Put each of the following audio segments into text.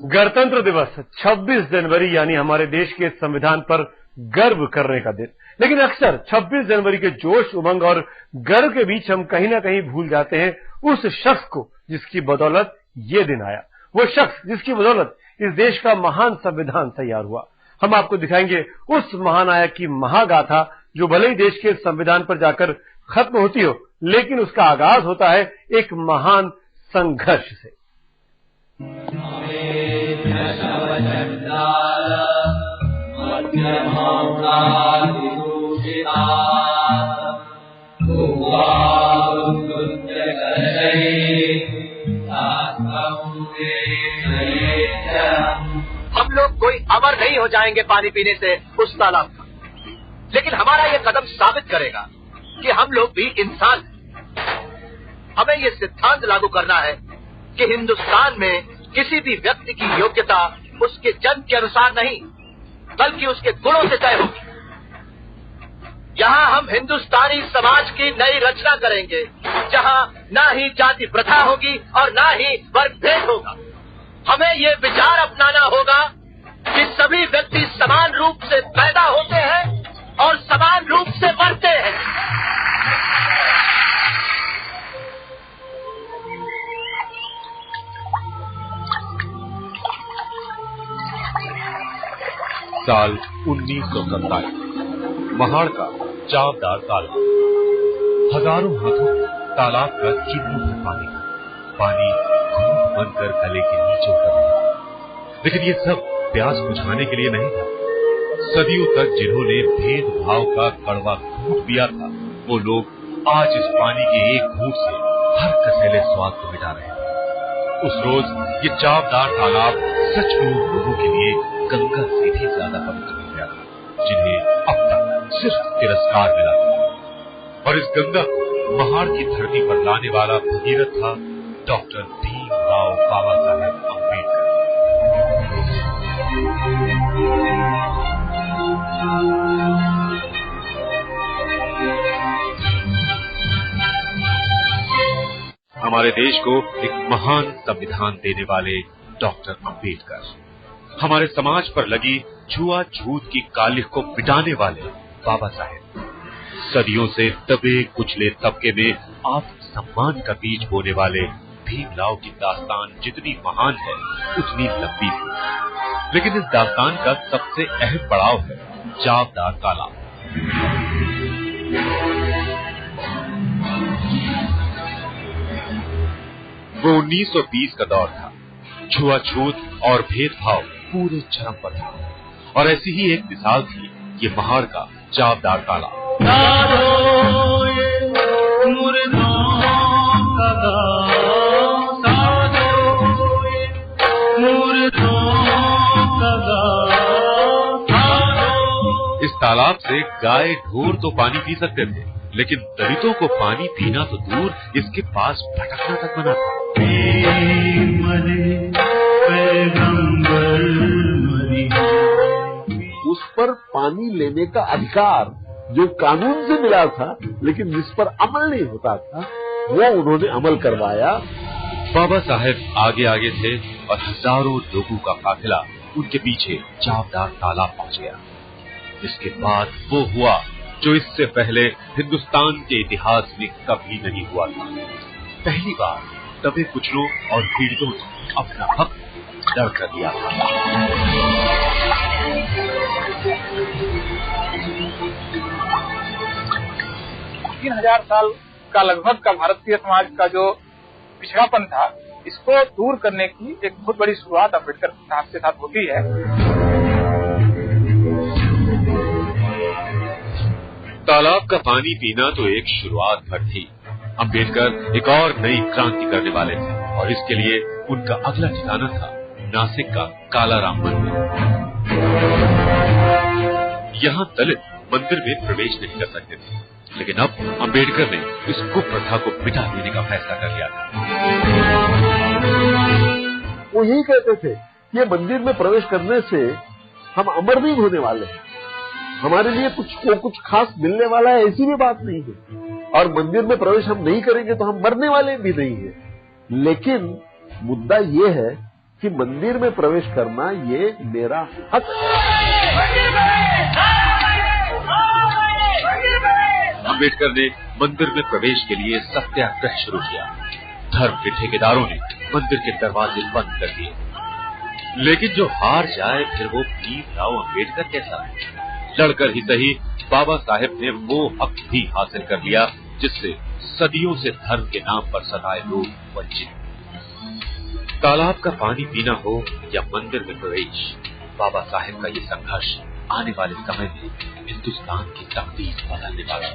गणतंत्र दिवस 26 जनवरी यानी हमारे देश के संविधान पर गर्व करने का दिन। लेकिन अक्सर 26 जनवरी के जोश, उमंग और गर्व के बीच हम कहीं ना कहीं भूल जाते हैं उस शख्स को जिसकी बदौलत ये दिन आया, वो शख्स जिसकी बदौलत इस देश का महान संविधान तैयार हुआ। हम आपको दिखाएंगे उस महानायक की महागाथा जो भले ही देश के संविधान पर जाकर खत्म होती हो, लेकिन उसका आगाज होता है एक महान संघर्ष से। हम लोग कोई अमर नहीं हो जाएंगे पानी पीने से उस तालाब का, लेकिन हमारा ये कदम साबित करेगा कि हम लोग भी इंसान हैं। हमें ये सिद्धांत लागू करना है कि हिंदुस्तान में किसी भी व्यक्ति की योग्यता उसके जन्म के अनुसार नहीं, बल्कि उसके गुणों से तय होगी। यहाँ हम हिंदुस्तानी समाज की नई रचना करेंगे, जहाँ ना ही जाति प्रथा होगी और ना ही वर्ग भेद होगा। हमें ये विचार अपनाना होगा कि सभी व्यक्ति समान रूप से पैदा होते हैं और समान रूप से मरते हैं। साल 1947, महाड़ का चावदार तालाब। हजारों हाथों तालाब का चिन्ह पानी घूंट बनकर गले के नीचे उतर रहा। लेकिन ये सब प्यास बुझाने के लिए नहीं था। सदियों तक जिन्होंने भेदभाव का कड़वा घूंट पिया था, वो लोग आज इस पानी के एक घूंट से हर कसैले स्वाद को मिटा रहे थे। उस रोज ये चावदार तालाब सचमुच लोगों के लिए गंगा से भी ज्यादा पवित्र हो गया था, जिन्हें अब तक सिर्फ तिरस्कार मिला था। और इस गंगा को महाड़ की धरती पर लाने वाला भगीरथ था डॉक्टर भीमराव बाबा साहेब अम्बेडकर। हमारे देश को एक महान संविधान देने वाले डॉक्टर अम्बेडकर, हमारे समाज पर लगी छुआछूत की कालिख को मिटाने वाले बाबा साहेब, सदियों से दबे कुचले तबके में आत्मसम्मान का बीज बोने वाले भीमराव की दास्तान जितनी महान है उतनी लंबी थी। लेकिन इस दास्तान का सबसे अहम पड़ाव है चावदार तालाब। वो 1920 का दौर था। छुआछूत और भेदभाव पूरे चरम पर था, और ऐसी ही एक मिसाल थी ये महाड़ का चावदार तालाब। इस तालाब से गाय ढोर तो पानी पी सकते थे, लेकिन दलितों को पानी पीना तो दूर, इसके पास भटकना तक मना था। उस पर पानी लेने का अधिकार जो कानून से मिला था, लेकिन जिस पर अमल नहीं होता था, वो उन्होंने अमल करवाया। बाबा साहेब आगे आगे थे और हजारों लोगों का काफिला उनके पीछे चावदार तालाब पहुंच गया। इसके बाद वो हुआ जो इससे पहले हिंदुस्तान के इतिहास में कभी नहीं हुआ था। पहली बार दबे कुचलों और पीड़ितों ने अपना हक दर्ज कर दिया था। 3000 साल का लगभग का भारतीय समाज का जो पिछड़ापन था, इसको दूर करने की एक बहुत बड़ी शुरुआत अम्बेडकर साहब के साथ होती है। तालाब का पानी पीना तो एक शुरुआत भर थी। अम्बेडकर एक और नई क्रांति करने वाले थे, और इसके लिए उनका अगला ठिकाना था नासिक का कालाराम मंदिर। यहाँ दलित मंदिर में प्रवेश नहीं कर सकते थे, लेकिन अब अम्बेडकर ने इस कुप्रथा को मिटा देने का फैसला कर लिया था। वो यही कहते थे, ये मंदिर में प्रवेश करने से हम अमर नहीं होने वाले हैं, हमारे लिए कुछ खास मिलने वाला है, ऐसी भी बात नहीं है। और मंदिर में प्रवेश हम नहीं करेंगे तो हम मरने वाले भी नहीं है। लेकिन मुद्दा ये है कि मंदिर में प्रवेश करना ये मेरा हक है। अम्बेडकर ने मंदिर में प्रवेश के लिए सत्याग्रह शुरू किया। धर्म के ठेकेदारों ने मंदिर के दरवाजे बंद कर दिए। लेकिन जो हार जाए फिर वो भीमराव अम्बेडकर कैसा? लड़कर ही सही बाबा साहेब ने वो हक भी हासिल कर लिया जिससे सदियों से धर्म के नाम पर सताए लोग वंचित। तालाब का पानी पीना हो या मंदिर में प्रवेश, बाबा साहेब का ये संघर्ष आने वाले समय में हिंदुस्तान की तकदीर बदलने वाला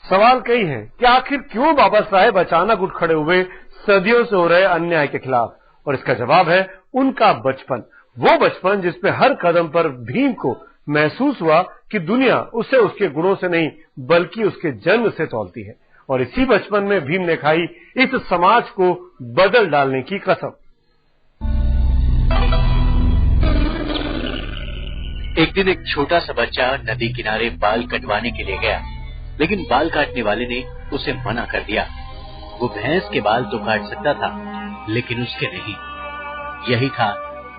सवाल कई हैं कि आखिर क्यों बाबा साहेब अचानक उठ खड़े हुए सदियों से हो रहे अन्याय के खिलाफ, और इसका जवाब है उनका बचपन। वो बचपन जिसपे हर कदम पर भीम को महसूस हुआ कि दुनिया उसे उसके गुणों से नहीं बल्कि उसके जन्म से तौलती है, और इसी बचपन में भीम ने खाई इस समाज को बदल डालने की कसम। एक दिन एक छोटा सा बच्चा नदी किनारे बाल कटवाने के लिए गया, लेकिन बाल काटने वाले ने उसे मना कर दिया। वो भैंस के बाल तो काट सकता था, लेकिन उसके नहीं। यही था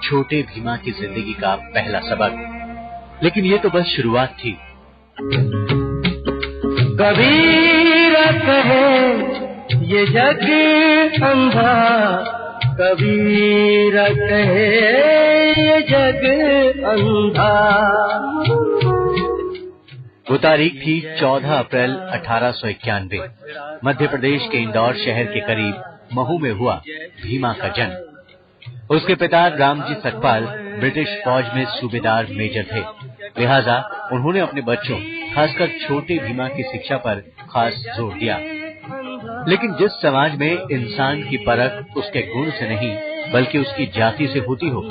छोटे भीमा की जिंदगी का पहला सबक। लेकिन ये तो बस शुरुआत थी। कबीर कहे ये जग अंधा, कबीर कहे ये जग अंधा। वो तारीख थी 14 अप्रैल 1891। मध्य प्रदेश के इंदौर शहर के करीब महू में हुआ भीमा का जन्म। उसके पिता रामजी सकपाल ब्रिटिश फौज में सूबेदार मेजर थे, लिहाजा उन्होंने अपने बच्चों खासकर छोटे भीमा की शिक्षा पर खास जोर दिया। लेकिन जिस समाज में इंसान की परख उसके गुण से नहीं बल्कि उसकी जाति से होती हो,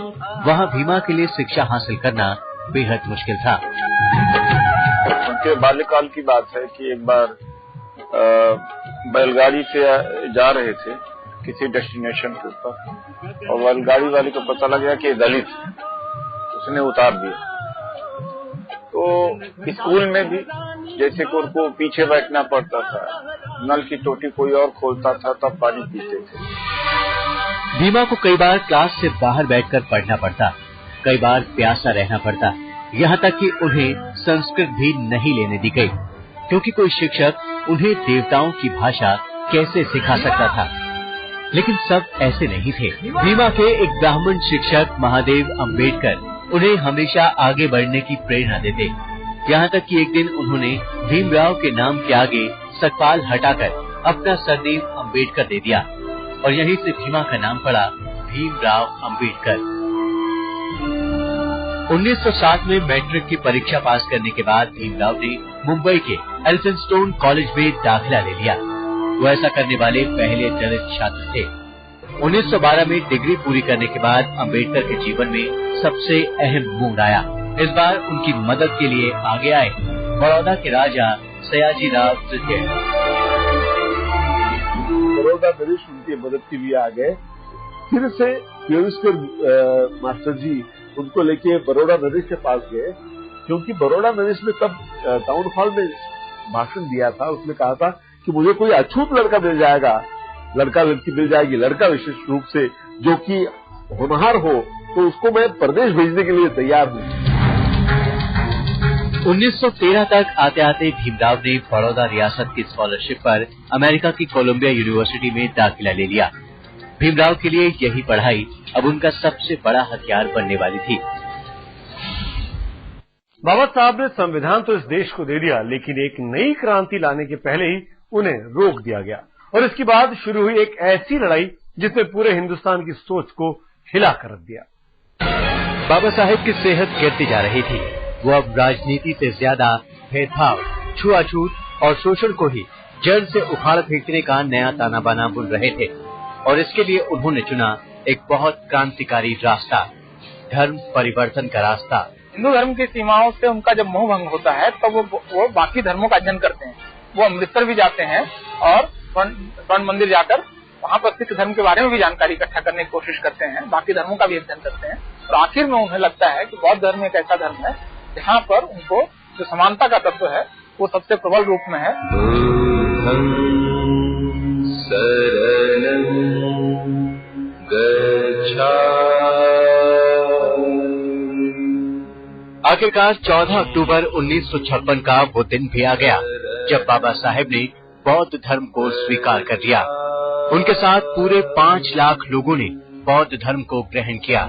वहाँ भीमा के लिए शिक्षा हासिल करना बेहद मुश्किल था। उनके बाल्यकाल की बात है कि एक बार बैलगाड़ी से जा रहे थे किसी डेस्टिनेशन के ऊपर, और बैलगाड़ी वाले को पता लग गया कि दलित, उसने उतार दिया। तो स्कूल में भी जैसे कि उनको पीछे बैठना पड़ता था, नल की टोटी कोई और खोलता था तब पानी पीते थे। भीमा को कई बार क्लास से बाहर बैठकर पढ़ना पड़ता, कई बार प्यासा रहना पड़ता, यहाँ तक कि उन्हें संस्कृत भी नहीं लेने दी गई, क्योंकि कोई शिक्षक उन्हें देवताओं की भाषा कैसे सिखा सकता था। लेकिन सब ऐसे नहीं थे। भीमा के एक ब्राह्मण शिक्षक महादेव अम्बेडकर उन्हें हमेशा आगे बढ़ने की प्रेरणा देते, यहाँ तक कि एक दिन उन्होंने भीमराव के नाम के आगे सकपाल हटाकर अपना सरनेम अम्बेडकर दे दिया, और यहीं से भीमा का नाम पड़ा भीमराव अम्बेडकर। 1907 में मैट्रिक की परीक्षा पास करने के बाद भीमराव ने मुंबई के एल्फिंस्टोन कॉलेज में दाखिला ले लिया। वो ऐसा करने वाले पहले दलित छात्र थे। 1912 में डिग्री पूरी करने के बाद अम्बेडकर के जीवन में सबसे अहम मोड़ आया। इस बार उनकी मदद के लिए आगे आए बड़ौदा के राजा सयाजीराव तृतीय। बड़ौदा नरेश उनकी मदद के लिए आ गए। फिर से पीयूष मास्टर जी उनको लेके बड़ौदा नरेश के पास गए, क्योंकि बड़ौदा नरेश ने तब टाउन हॉल में भाषण दिया था। उसने कहा था कि मुझे कोई अछूत लड़का मिल जाएगा, लड़का लड़की मिल जाएगी, लड़का विशेष रूप से जो कि होनहार हो, तो उसको मैं प्रदेश भेजने के लिए तैयार हूँ। 1913 तक आते आते भीमराव ने बड़ौदा रियासत की स्कॉलरशिप पर अमेरिका की कोलंबिया यूनिवर्सिटी में दाखिला ले लिया। भीमराव के लिए यही पढ़ाई अब उनका सबसे बड़ा हथियार बनने वाली थी। बाबा साहब ने संविधान तो इस देश को दे दिया, लेकिन एक नई क्रांति लाने के पहले ही उन्हें रोक दिया गया, और इसके बाद शुरू हुई एक ऐसी लड़ाई जिसने पूरे हिंदुस्तान की सोच को हिला कर रख दिया। बाबा साहेब की सेहत गिरती जा रही थी। वो अब राजनीति से ज्यादा भेदभाव, छुआछूत और शोषण को ही जड़ से उखाड़ फेंकने का नया ताना बाना बुन रहे थे, और इसके लिए उन्होंने चुना एक बहुत क्रांतिकारी रास्ता, धर्म परिवर्तन का रास्ता। हिंदू धर्म की सीमाओं से उनका जब मोह भंग होता है तब वो बाकी धर्मों का अध्ययन करते हैं। वो अमृतसर भी जाते हैं और स्वर्ण मंदिर जाकर वहाँ पर सिख धर्म के बारे में भी जानकारी इकट्ठा करने की कोशिश करते हैं, बाकी धर्मों का भी अध्ययन करते हैं। और आखिर में उन्हें लगता है कि बौद्ध धर्म एक ऐसा धर्म है जहाँ पर उनको जो समानता का तत्व है वो सबसे प्रबल रूप में है। आखिरकार 14 अक्टूबर 1956 का वो दिन भी आ गया जब बाबा साहेब ने बौद्ध धर्म को स्वीकार कर लिया। उनके साथ पूरे 5 लाख लोगों ने बौद्ध धर्म को ग्रहण किया।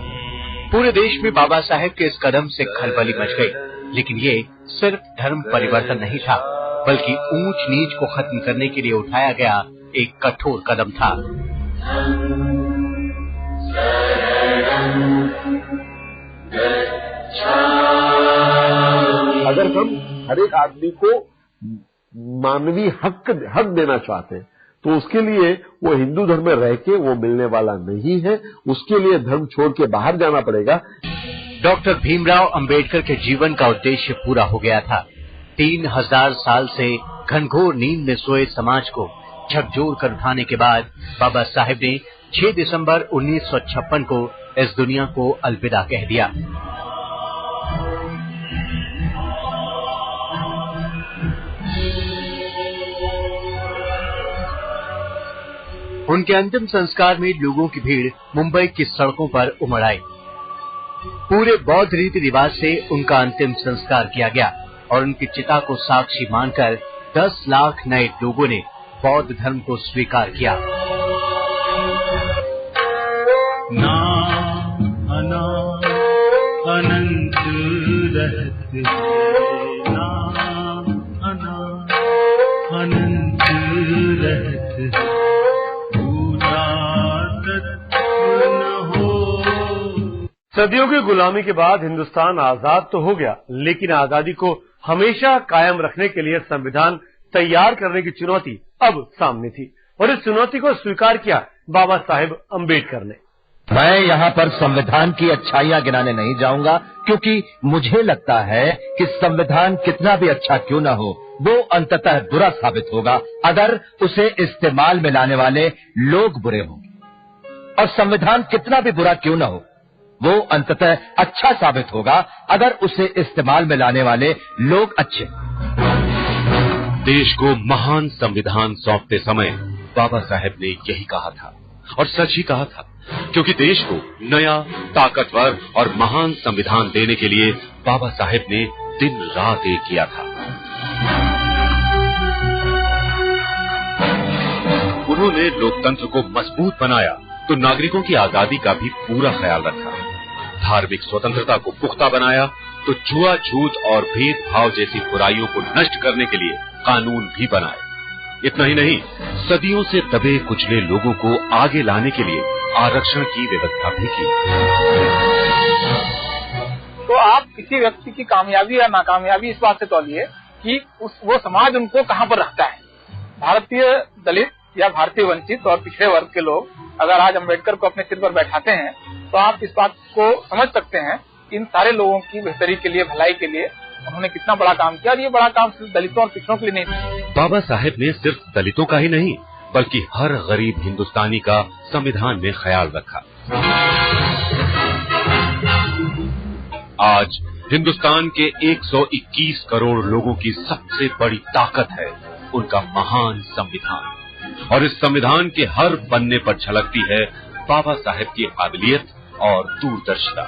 पूरे देश में बाबा साहेब के इस कदम से खलबली मच गई, लेकिन ये सिर्फ धर्म परिवर्तन नहीं था, बल्कि ऊंच नीच को खत्म करने के लिए उठाया गया एक कठोर कदम था। अगर हम हर एक आदमी को मानवीय हक देना चाहते हैं तो उसके लिए वो हिंदू धर्म में रह के वो मिलने वाला नहीं है, उसके लिए धर्म छोड़ के बाहर जाना पड़ेगा। डॉक्टर भीमराव अंबेडकर के जीवन का उद्देश्य पूरा हो गया था। 3000 साल से घनघोर नींद में सोए समाज को झकझोर कर उठाने के बाद बाबा साहेब ने 6 दिसंबर 1956 को इस दुनिया को अलविदा कह दिया। उनके अंतिम संस्कार में लोगों की भीड़ मुंबई की सड़कों पर उमड़ आई। पूरे बौद्ध रीति रिवाज से उनका अंतिम संस्कार किया गया और उनकी चिता को साक्षी मानकर 10 लाख नए लोगों ने बौद्ध धर्म को स्वीकार किया। अनंत रहते अनंत रहते सदियों की गुलामी के बाद हिंदुस्तान आजाद तो हो गया, लेकिन आजादी को हमेशा कायम रखने के लिए संविधान तैयार करने की चुनौती अब सामने थी और इस चुनौती को स्वीकार किया बाबा साहेब अंबेडकर ने। मैं यहाँ पर संविधान की अच्छाइयाँ गिनाने नहीं जाऊंगा, क्योंकि मुझे लगता है कि संविधान कितना भी अच्छा क्यों न हो, वो अंततः बुरा साबित होगा अगर उसे इस्तेमाल में लाने वाले लोग बुरे हों। और संविधान कितना भी बुरा क्यों न हो, वो अंततः अच्छा साबित होगा अगर उसे इस्तेमाल में लाने वाले लोग अच्छे। देश को महान संविधान सौंपते समय बाबा साहेब ने यही कहा था और सच ही कहा था, क्योंकि देश को नया, ताकतवर और महान संविधान देने के लिए बाबा साहेब ने दिन रात एक किया था। उन्होंने लोकतंत्र को मजबूत बनाया तो नागरिकों की आजादी का भी पूरा ख्याल रखा। धार्मिक स्वतंत्रता को पुख्ता बनाया तो छुआछूत और भेदभाव जैसी बुराइयों को नष्ट करने के लिए कानून भी बनाए। इतना ही नहीं, सदियों से दबे कुचले लोगों को आगे लाने के लिए आरक्षण की व्यवस्था भी की। तो आप किसी व्यक्ति की कामयाबी या नाकामयाबी इस बात से तौलिए कि वो समाज उनको कहाँ पर रखता है। भारतीय दलित या भारतीय वंचित और पिछड़े वर्ग के लोग अगर आज अम्बेडकर को अपने सिर पर बैठाते हैं तो आप इस बात को समझ सकते हैं कि इन सारे लोगों की बेहतरी के लिए, भलाई के लिए उन्होंने कितना बड़ा काम किया। और ये बड़ा काम सिर्फ दलितों और पिछड़ों के लिए नहीं था। बाबा साहेब ने सिर्फ दलितों का ही नहीं बल्कि हर गरीब हिंदुस्तानी का संविधान में ख्याल रखा। आज हिंदुस्तान के 121 करोड़ लोगों की सबसे बड़ी ताकत है उनका महान संविधान, और इस संविधान के हर पन्ने पर झलकती है बाबा साहेब की काबिलियत और दूरदर्शिता।